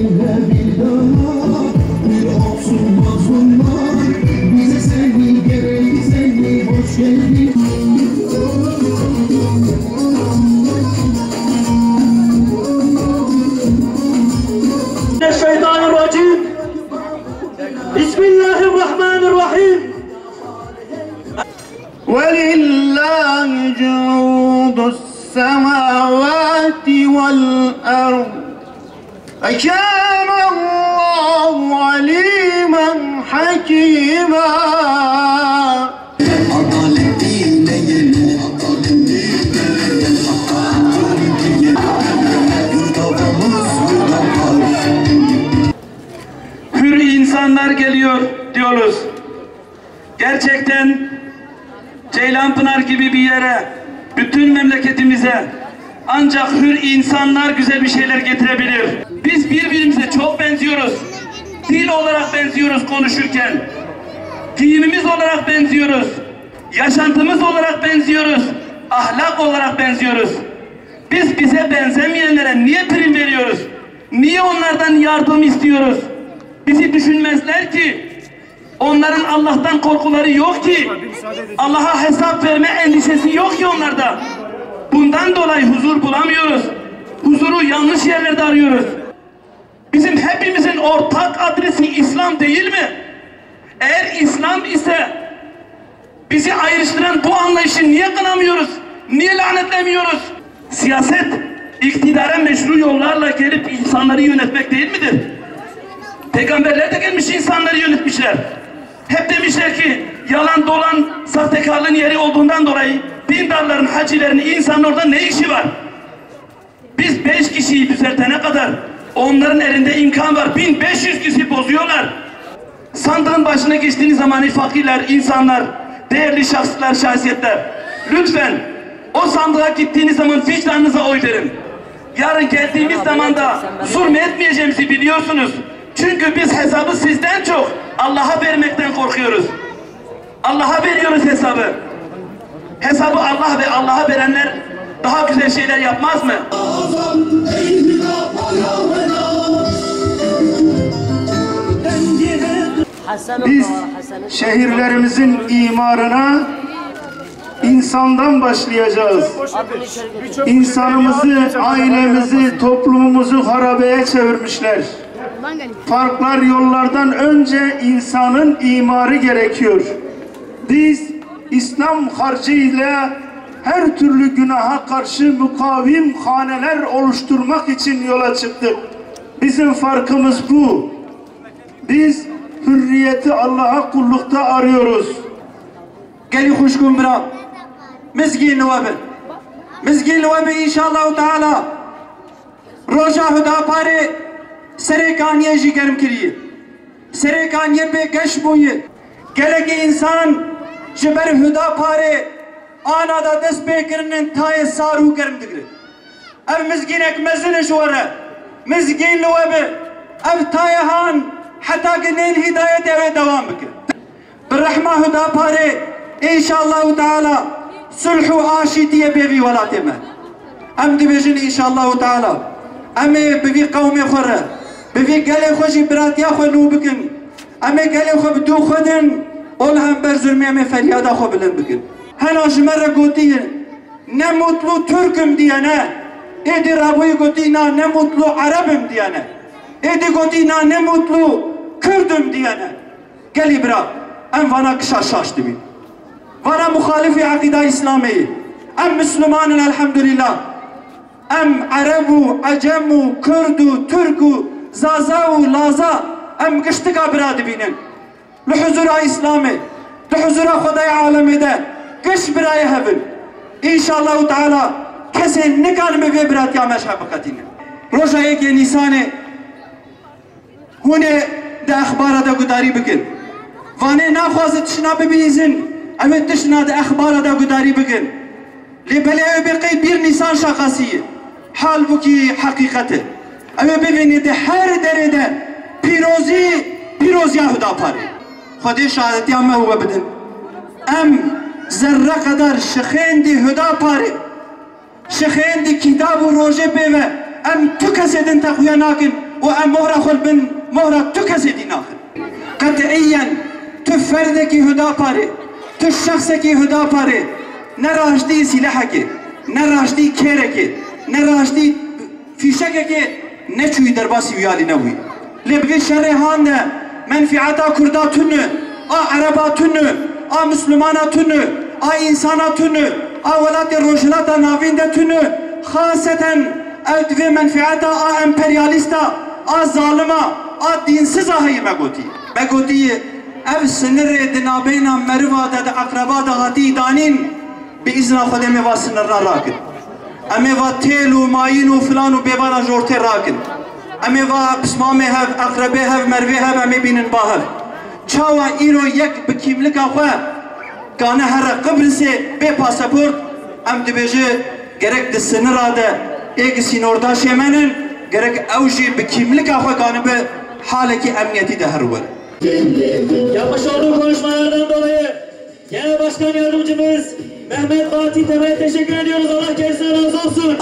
seninle bir daha bir olsun mazlumlar. Bize sevgi gerek, sevgi hoş geldin. Şeytanirracim. Bismillahirrahmanirrahim. وَلِلَّهِ جُنُودُ السَّمَاوَاتِ وَالْأَرْضِ وَكَانَ اللّٰهُ عَلِيمًا حَكِيمًا. Hür insanlar geliyor diyoruz. Gerçekten Ceylanpınar gibi bir yere, bütün memleketimize ancak hür insanlar güzel bir şeyler getirebilir. Biz birbirimize çok benziyoruz. Dil olarak benziyoruz konuşurken. Giyimimiz olarak benziyoruz. Yaşantımız olarak benziyoruz. Ahlak olarak benziyoruz. Biz bize benzemeyenlere niye prim veriyoruz? Niye onlardan yardım istiyoruz? Bizi düşünmezler ki. Onların Allah'tan korkuları yok ki. Allah'a hesap verme endişesi yok ki onlarda. Bundan dolayı huzur bulamıyoruz. Huzuru yanlış yerlerde arıyoruz. Bizim hepimizin ortak adresi İslam değil mi? Eğer İslam ise bizi ayrıştıran bu anlayışı niye kınamıyoruz? Niye lanetlemiyoruz? Siyaset, iktidara meşru yollarla gelip insanları yönetmek değil midir? Peygamberler de gelmiş insanları yönetmişler. Hep demişler ki yalan dolan sahtekarlığın yeri olduğundan dolayı dindarların, hacilerin, insanın orada ne işi var? Biz 5 kişiyi düzeltene kadar onların elinde imkan var. 1500 kişi bozuyorlar. Sandığın başına geçtiğiniz zaman fakirler, insanlar, değerli şahslar, şahsiyetler, lütfen o sandığa gittiğiniz zaman vicdanınıza oy verin. Yarın geldiğimiz zaman da zulmetmeyeceğimizi biliyorsunuz. Çünkü biz hesabı sizden çok Allah'a vermekten korkuyoruz. Allah'a veriyoruz hesabı. Hesabı Allah ve Allah'a verenler daha güzel şeyler yapmaz mı? Biz şehirlerimizin imarına insandan başlayacağız. İnsanımızı, ailemizi, toplumumuzu harabeye çevirmişler. Parklar, yollardan önce insanın imarı gerekiyor. Biz İslam harcıyla her türlü günaha karşı mukavim haneler oluşturmak için yola çıktık. Bizim farkımız bu. Biz hürriyeti Allah'a kullukta arıyoruz. Gelin kuşkun bırak. Mizgin nuvabı inşallah Teala. Roja Hüdapari Serekaniye jigerim kiriyi. Serekaniye be geç boyu. Geleki insan jiber Hüdapari anada dest bekirinin taye saru kerim digri. Ev mizginek mezine şuara. Mizgin nuvabı. Ev tayehan hatta genen hidayet eve devam bikir. Birrahma Hüdapari inşallah Teala sulhu aşidiye bevi velatime. Em dibejin inşallah Teala. Em bevi kavmi khore. Bevi gale khoji biratiya kho nu bikin. Em gale kho bdu khodin ol hem ber zulmiye me feryada kho bilen bikin. Hena jmere gotiyin ne mutlu Türk'üm diyene. Edi Rabu'yu gotina ne mutlu Arap'ım diyene. Edi gotina ne mutlu Kürd'üm diyene. Geli bırak. Em vana kışa şaştı bin. Vana muhalifi akida İslamiyi. Em Müslümanın elhamdülillah. Em Arabu, Acemu, Kürdu, Türku, Zazavu, Laza. Em kıştıka biradi binin. Lühuzura İslami. Lühuzura Kudaya alemide. Kış birayı hevin. İnşallah Teala kesin nikan ve birat ya meşhabakatine. Roja eki nisane hune de akhbara da gudari bikin. Vane nakhwazı tişna bibizin. Evet tişna de akhbara da gudari bikin. Libele'ye beqi bir nisan şakasiye. Halbuki hakikati. Evet bibini de her derede piroz Yahuda pari. Khudi şahadeti amma huve bidin. Em zerre kadar şekhendi Huda pari. Şekhendi kitabu roje beve. Em tu kesedin takhuya nakin. وأم مهرة خل بن مهرة تكسدين آخر قطعيا تفردك هدا باري تشخصك هدا باري نراجدي سلاحك نراجدي كيرك نراجدي فيشكك نچوي درباسي ويالي نوي لبغي شرهان منفعتا كردا تنو عربا تنو مسلمانا تنو insana tünü ولاد روجلاتا نافين ده تنو خاصة ödve menfiata emperyalista zalima dinsiz ahayı megoti ev sınırı dinabeyna merivada da akrabada hati danin bi izna khudeme va sınırna rakın ame va telu mayinu filanu bebana jorte rakın ame va psmame hev akrabe hev merve hev ame binin bahev çawa iro yek bikimlik ahwa kana her Kıbrıs'e be pasaport am dibece gerek de sınırada eksin orada şemenin gerek evji bir kimlik ahva kanı be haleki emniyeti de her var. Yapmış olduğu konuşmalardan dolayı Genel Başkan Yardımcımız Mehmet Fatih Temel'e teşekkür ediyoruz. Allah kendisine razı olsun.